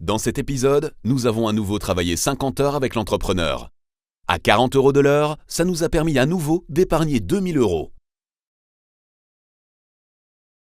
Dans cet épisode, nous avons à nouveau travaillé 50 heures avec l'entrepreneur. À 40 € de l'heure, ça nous a permis à nouveau d'épargner 2000 €.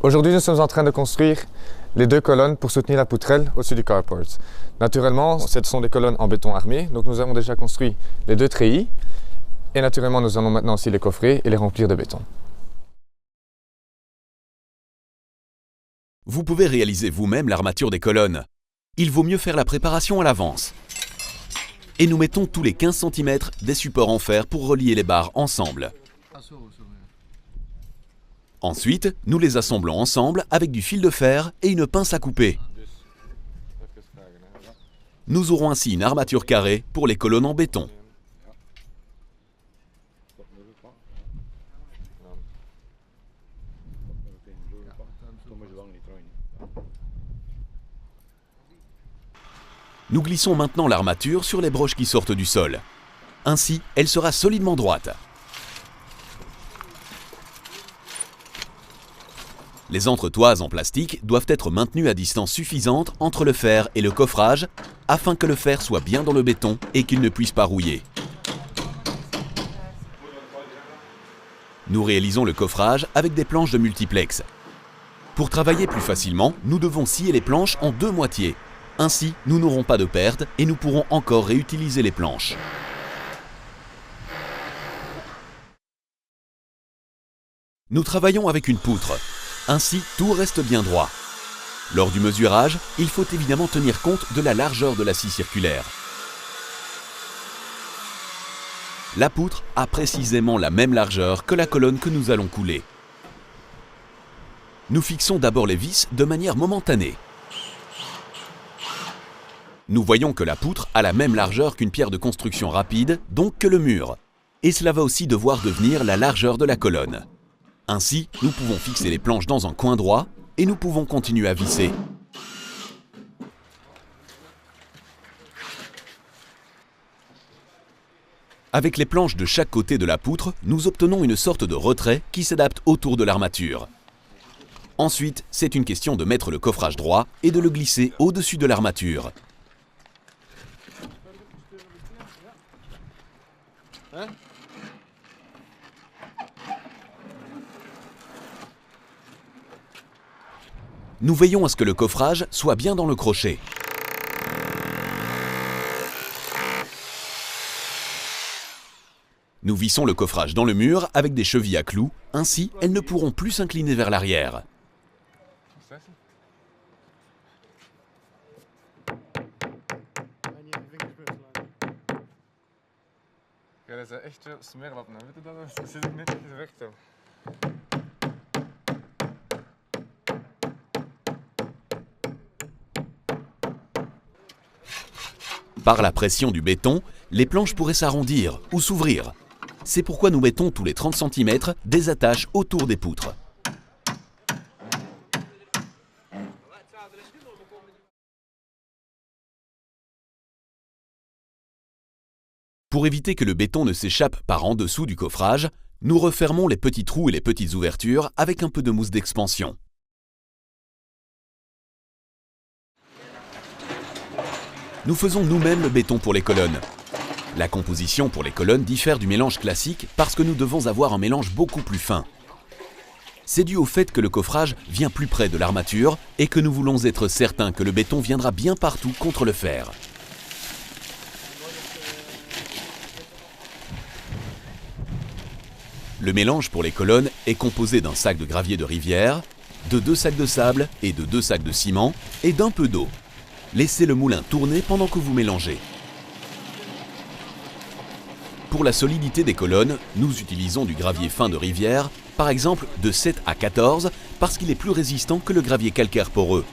Aujourd'hui, nous sommes en train de construire les 2 colonnes pour soutenir la poutrelle au-dessus du carport. Naturellement, ce sont des colonnes en béton armé, donc nous avons déjà construit les 2 treillis. Et naturellement, nous allons maintenant aussi les coffrer et les remplir de béton. Vous pouvez réaliser vous-même l'armature des colonnes. Il vaut mieux faire la préparation à l'avance. Et nous mettons tous les 15 cm des supports en fer pour relier les barres ensemble. Ensuite, nous les assemblons ensemble avec du fil de fer et une pince à couper. Nous aurons ainsi une armature carrée pour les colonnes en béton. Nous glissons maintenant l'armature sur les broches qui sortent du sol. Ainsi, elle sera solidement droite. Les entretoises en plastique doivent être maintenues à distance suffisante entre le fer et le coffrage afin que le fer soit bien dans le béton et qu'il ne puisse pas rouiller. Nous réalisons le coffrage avec des planches de multiplex. Pour travailler plus facilement, nous devons scier les planches en 2 moitiés. Ainsi, nous n'aurons pas de perte et nous pourrons encore réutiliser les planches. Nous travaillons avec une poutre. Ainsi, tout reste bien droit. Lors du mesurage, il faut évidemment tenir compte de la largeur de la scie circulaire. La poutre a précisément la même largeur que la colonne que nous allons couler. Nous fixons d'abord les vis de manière momentanée. Nous voyons que la poutre a la même largeur qu'une pierre de construction rapide, donc que le mur. Et cela va aussi devoir devenir la largeur de la colonne. Ainsi, nous pouvons fixer les planches dans un coin droit et nous pouvons continuer à visser. Avec les planches de chaque côté de la poutre, nous obtenons une sorte de retrait qui s'adapte autour de l'armature. Ensuite, c'est une question de mettre le coffrage droit et de le glisser au-dessus de l'armature. Nous veillons à ce que le coffrage soit bien dans le crochet. Nous vissons le coffrage dans le mur avec des chevilles à clous, ainsi elles ne pourront plus s'incliner vers l'arrière. Par la pression du béton, les planches pourraient s'arrondir ou s'ouvrir. C'est pourquoi nous mettons tous les 30 cm des attaches autour des poutres. Pour éviter que le béton ne s'échappe par en dessous du coffrage, nous refermons les petits trous et les petites ouvertures avec un peu de mousse d'expansion. Nous faisons nous-mêmes le béton pour les colonnes. La composition pour les colonnes diffère du mélange classique parce que nous devons avoir un mélange beaucoup plus fin. C'est dû au fait que le coffrage vient plus près de l'armature et que nous voulons être certains que le béton viendra bien partout contre le fer. Le mélange pour les colonnes est composé d'un sac de gravier de rivière, de 2 sacs de sable et de 2 sacs de ciment et d'un peu d'eau. Laissez le moulin tourner pendant que vous mélangez. Pour la solidité des colonnes, nous utilisons du gravier fin de rivière, par exemple de 7 à 14, parce qu'il est plus résistant que le gravier calcaire poreux.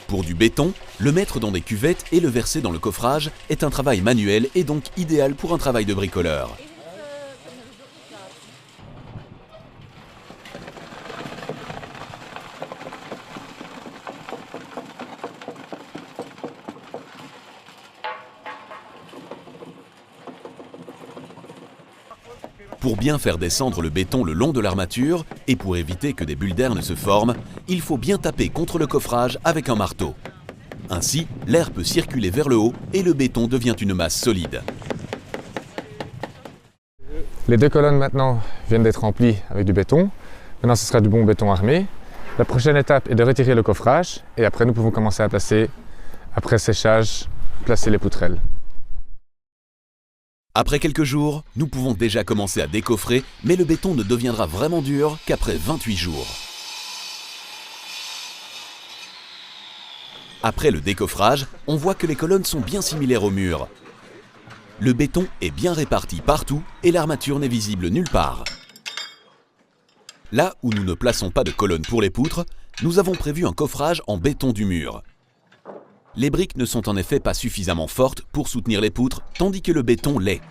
Pour du béton, le mettre dans des cuvettes et le verser dans le coffrage est un travail manuel et donc idéal pour un travail de bricoleur. Pour bien faire descendre le béton le long de l'armature et pour éviter que des bulles d'air ne se forment, il faut bien taper contre le coffrage avec un marteau. Ainsi, l'air peut circuler vers le haut et le béton devient une masse solide. Les 2 colonnes maintenant viennent d'être remplies avec du béton. Maintenant ce sera du bon béton armé. La prochaine étape est de retirer le coffrage et après nous pouvons commencer à placer, après séchage, placer les poutrelles. Après quelques jours, nous pouvons déjà commencer à décoffrer, mais le béton ne deviendra vraiment dur qu'après 28 jours. Après le décoffrage, on voit que les colonnes sont bien similaires au mur. Le béton est bien réparti partout et l'armature n'est visible nulle part. Là où nous ne plaçons pas de colonnes pour les poutres, nous avons prévu un coffrage en béton du mur. Les briques ne sont en effet pas suffisamment fortes pour soutenir les poutres, tandis que le béton l'est.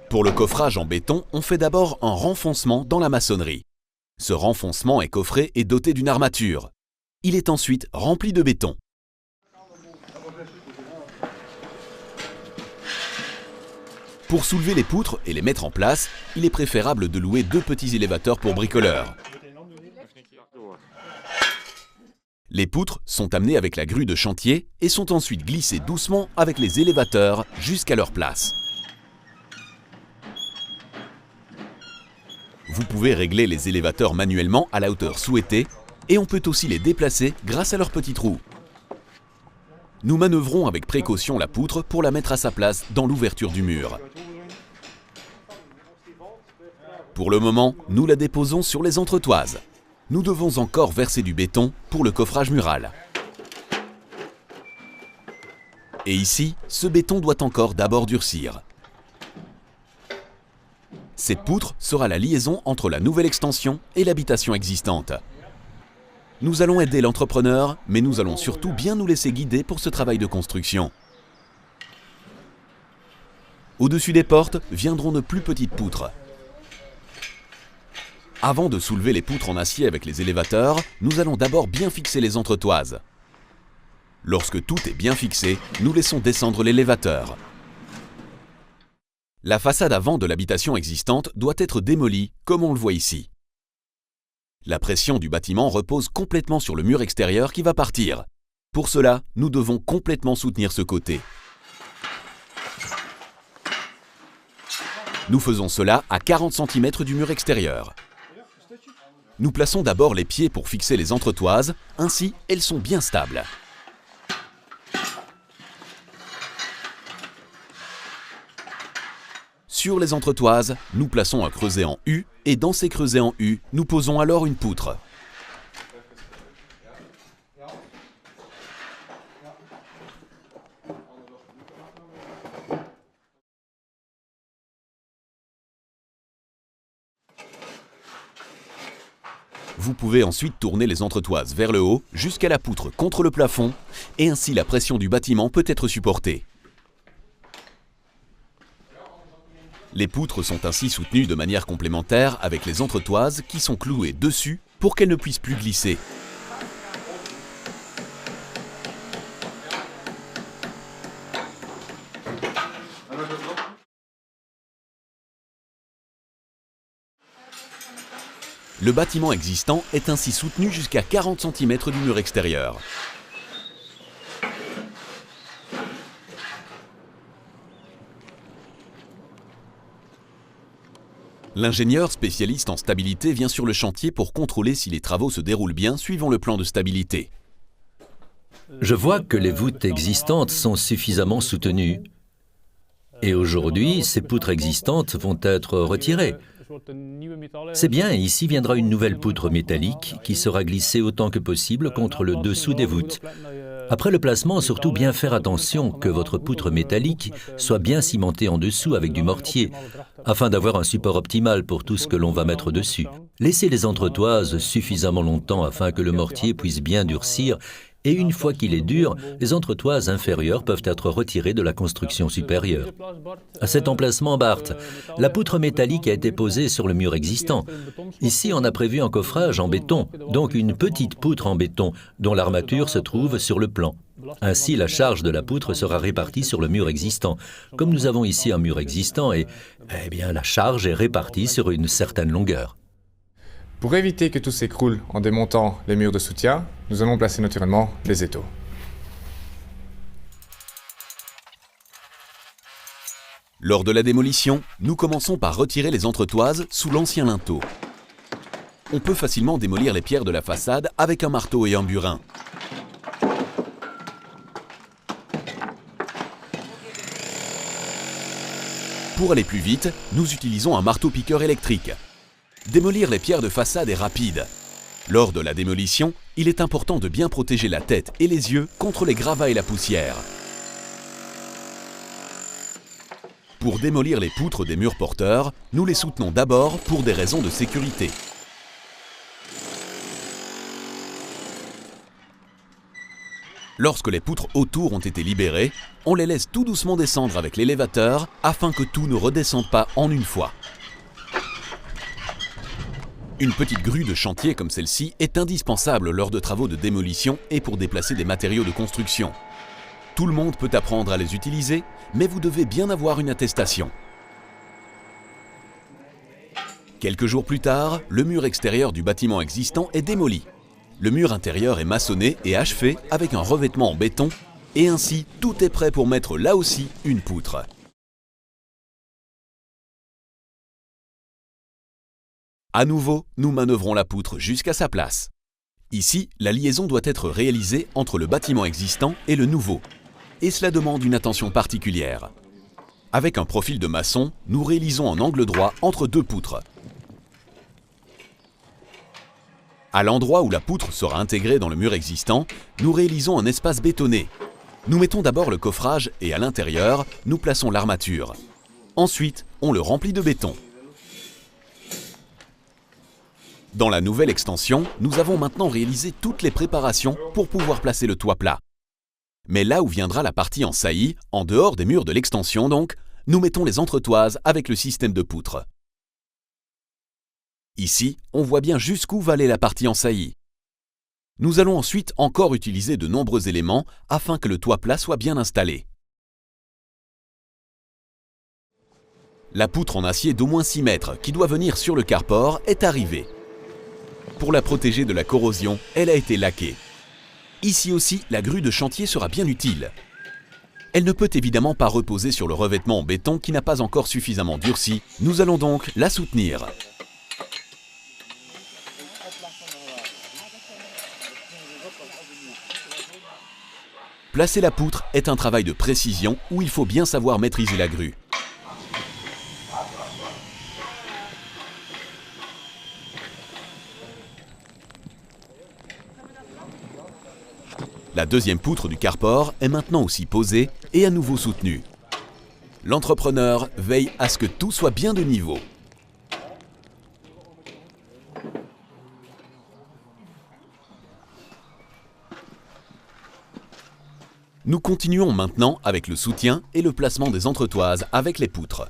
Pour le coffrage en béton, on fait d'abord un renfoncement dans la maçonnerie. Ce renfoncement est coffré et doté d'une armature. Il est ensuite rempli de béton. Pour soulever les poutres et les mettre en place, il est préférable de louer 2 petits élévateurs pour bricoleurs. Les poutres sont amenées avec la grue de chantier et sont ensuite glissées doucement avec les élévateurs jusqu'à leur place. Vous pouvez régler les élévateurs manuellement à la hauteur souhaitée et on peut aussi les déplacer grâce à leurs petits trous. Nous manœuvrons avec précaution la poutre pour la mettre à sa place dans l'ouverture du mur. Pour le moment, nous la déposons sur les entretoises. Nous devons encore verser du béton pour le coffrage mural. Et ici, ce béton doit encore d'abord durcir. Cette poutre sera la liaison entre la nouvelle extension et l'habitation existante. Nous allons aider l'entrepreneur, mais nous allons surtout bien nous laisser guider pour ce travail de construction. Au-dessus des portes viendront de plus petites poutres. Avant de soulever les poutres en acier avec les élévateurs, nous allons d'abord bien fixer les entretoises. Lorsque tout est bien fixé, nous laissons descendre l'élévateur. La façade avant de l'habitation existante doit être démolie, comme on le voit ici. La pression du bâtiment repose complètement sur le mur extérieur qui va partir. Pour cela, nous devons complètement soutenir ce côté. Nous faisons cela à 40 cm du mur extérieur. Nous plaçons d'abord les pieds pour fixer les entretoises, ainsi elles sont bien stables. Sur les entretoises, nous plaçons un creuset en U et dans ces creusets en U, nous posons alors une poutre. Vous pouvez ensuite tourner les entretoises vers le haut jusqu'à la poutre contre le plafond et ainsi la pression du bâtiment peut être supportée. Les poutres sont ainsi soutenues de manière complémentaire avec les entretoises qui sont clouées dessus pour qu'elles ne puissent plus glisser. Le bâtiment existant est ainsi soutenu jusqu'à 40 cm du mur extérieur. L'ingénieur spécialiste en stabilité vient sur le chantier pour contrôler si les travaux se déroulent bien suivant le plan de stabilité. Je vois que les voûtes existantes sont suffisamment soutenues. Et aujourd'hui, ces poutres existantes vont être retirées. C'est bien, ici viendra une nouvelle poutre métallique qui sera glissée autant que possible contre le dessous des voûtes. Après le placement, surtout bien faire attention que votre poutre métallique soit bien cimentée en dessous avec du mortier, afin d'avoir un support optimal pour tout ce que l'on va mettre dessus. Laissez les entretoises suffisamment longtemps afin que le mortier puisse bien durcir, et une fois qu'il est dur, les entretoises inférieures peuvent être retirées de la construction supérieure. À cet emplacement, Bart, la poutre métallique a été posée sur le mur existant. Ici, on a prévu un coffrage en béton, donc une petite poutre en béton, dont l'armature se trouve sur le plan. Ainsi, la charge de la poutre sera répartie sur le mur existant. Comme nous avons ici un mur existant, la charge est répartie sur une certaine longueur. Pour éviter que tout s'écroule en démontant les murs de soutien, nous allons placer naturellement les étaux. Lors de la démolition, nous commençons par retirer les entretoises sous l'ancien linteau. On peut facilement démolir les pierres de la façade avec un marteau et un burin. Pour aller plus vite, nous utilisons un marteau-piqueur électrique. Démolir les pierres de façade est rapide. Lors de la démolition, il est important de bien protéger la tête et les yeux contre les gravats et la poussière. Pour démolir les poutres des murs porteurs, nous les soutenons d'abord pour des raisons de sécurité. Lorsque les poutres autour ont été libérées, on les laisse tout doucement descendre avec l'élévateur afin que tout ne redescende pas en une fois. Une petite grue de chantier comme celle-ci est indispensable lors de travaux de démolition et pour déplacer des matériaux de construction. Tout le monde peut apprendre à les utiliser, mais vous devez bien avoir une attestation. Quelques jours plus tard, le mur extérieur du bâtiment existant est démoli. Le mur intérieur est maçonné et achevé avec un revêtement en béton, et ainsi tout est prêt pour mettre là aussi une poutre. À nouveau, nous manœuvrons la poutre jusqu'à sa place. Ici, la liaison doit être réalisée entre le bâtiment existant et le nouveau. Et cela demande une attention particulière. Avec un profil de maçon, nous réalisons un angle droit entre deux poutres. À l'endroit où la poutre sera intégrée dans le mur existant, nous réalisons un espace bétonné. Nous mettons d'abord le coffrage et à l'intérieur, nous plaçons l'armature. Ensuite, on le remplit de béton. Dans la nouvelle extension, nous avons maintenant réalisé toutes les préparations pour pouvoir placer le toit plat. Mais là où viendra la partie en saillie, en dehors des murs de l'extension donc, nous mettons les entretoises avec le système de poutres. Ici, on voit bien jusqu'où va aller la partie en saillie. Nous allons ensuite encore utiliser de nombreux éléments afin que le toit plat soit bien installé. La poutre en acier d'au moins 6 mètres qui doit venir sur le carport est arrivée. Pour la protéger de la corrosion, elle a été laquée. Ici aussi, la grue de chantier sera bien utile. Elle ne peut évidemment pas reposer sur le revêtement en béton qui n'a pas encore suffisamment durci. Nous allons donc la soutenir. Placer la poutre est un travail de précision où il faut bien savoir maîtriser la grue. La deuxième poutre du carport est maintenant aussi posée et à nouveau soutenue. L'entrepreneur veille à ce que tout soit bien de niveau. Nous continuons maintenant avec le soutien et le placement des entretoises avec les poutres.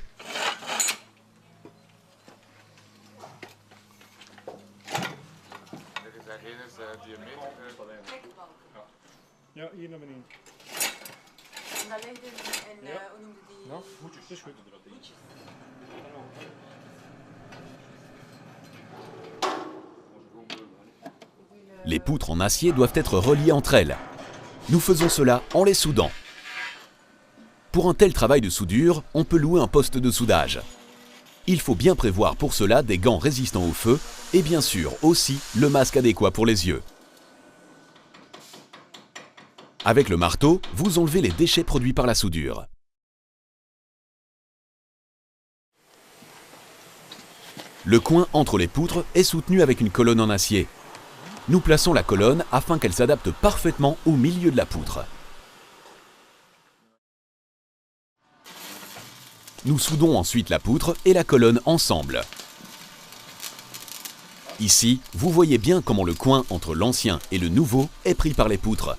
Ja, hier naar beneden. En dat ligt in hoe noemde die? Ja, voetjes. Het is goed. Voetjes. Les poutres en acier doivent être reliées entre elles. Nous faisons cela en les soudant. Pour un tel travail de soudure, on peut louer un poste de soudage. Il faut bien prévoir pour cela des gants résistants au feu et bien sûr aussi le masque adéquat pour les yeux. Avec le marteau, vous enlevez les déchets produits par la soudure. Le coin entre les poutres est soutenu avec une colonne en acier. Nous plaçons la colonne afin qu'elle s'adapte parfaitement au milieu de la poutre. Nous soudons ensuite la poutre et la colonne ensemble. Ici, vous voyez bien comment le coin entre l'ancien et le nouveau est pris par les poutres.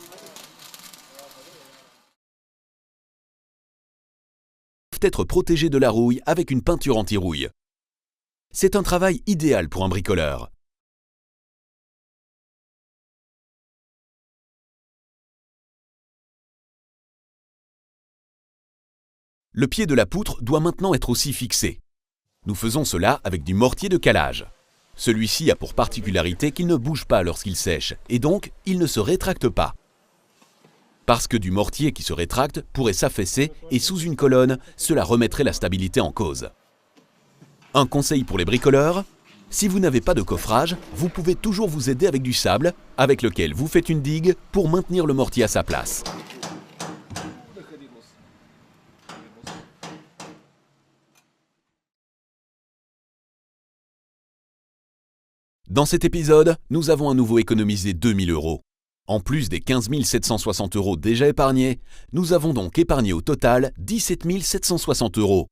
Être protégés de la rouille avec une peinture anti-rouille. C'est un travail idéal pour un bricoleur. Le pied de la poutre doit maintenant être aussi fixé. Nous faisons cela avec du mortier de calage. Celui-ci a pour particularité qu'il ne bouge pas lorsqu'il sèche, et donc il ne se rétracte pas. Parce que du mortier qui se rétracte pourrait s'affaisser et sous une colonne, cela remettrait la stabilité en cause. Un conseil pour les bricoleurs, si vous n'avez pas de coffrage, vous pouvez toujours vous aider avec du sable, avec lequel vous faites une digue pour maintenir le mortier à sa place. Dans cet épisode, nous avons à nouveau économisé 2 000 €. En plus des 15 760 € déjà épargnés, nous avons donc épargné au total 17 760 €.